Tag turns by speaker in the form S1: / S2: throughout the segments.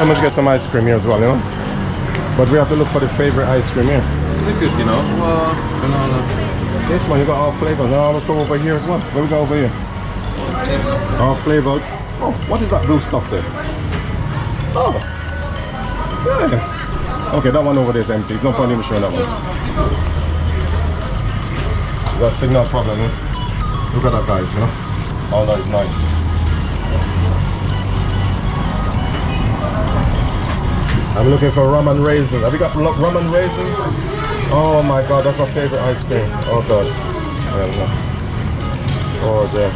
S1: I must get some ice cream here as well, you know. But we have to look for the favorite ice cream here.
S2: Snickers, you know. Well, banana.
S1: This one, you got all flavors. Now also over here as well. Where we go over here? All flavors. Oh, what is that blue stuff there? Oh, yeah. Okay, that one over there is empty. There's no point even showing that one. Got signal problem, eh? Look at that, guys, you know. Oh, that is nice. I'm looking for rum and raisin. Have you got rum and raisin? Oh my god, that's my favorite ice cream. Oh god. Oh dear.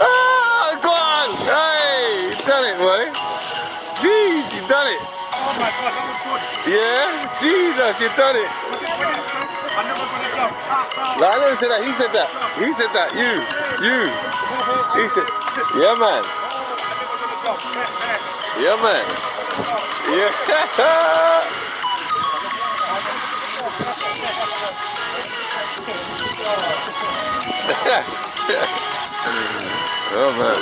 S2: Oh, go on! Hey, you done it, boy. Jeez, you done it.
S3: Oh my god, that was good.
S2: Yeah? Jesus, you done it.
S3: I never got it wrong.
S2: No, I never said that. He said that. He said that. You. He said, yeah, man. Yeah, man. Yeah. Oh, man.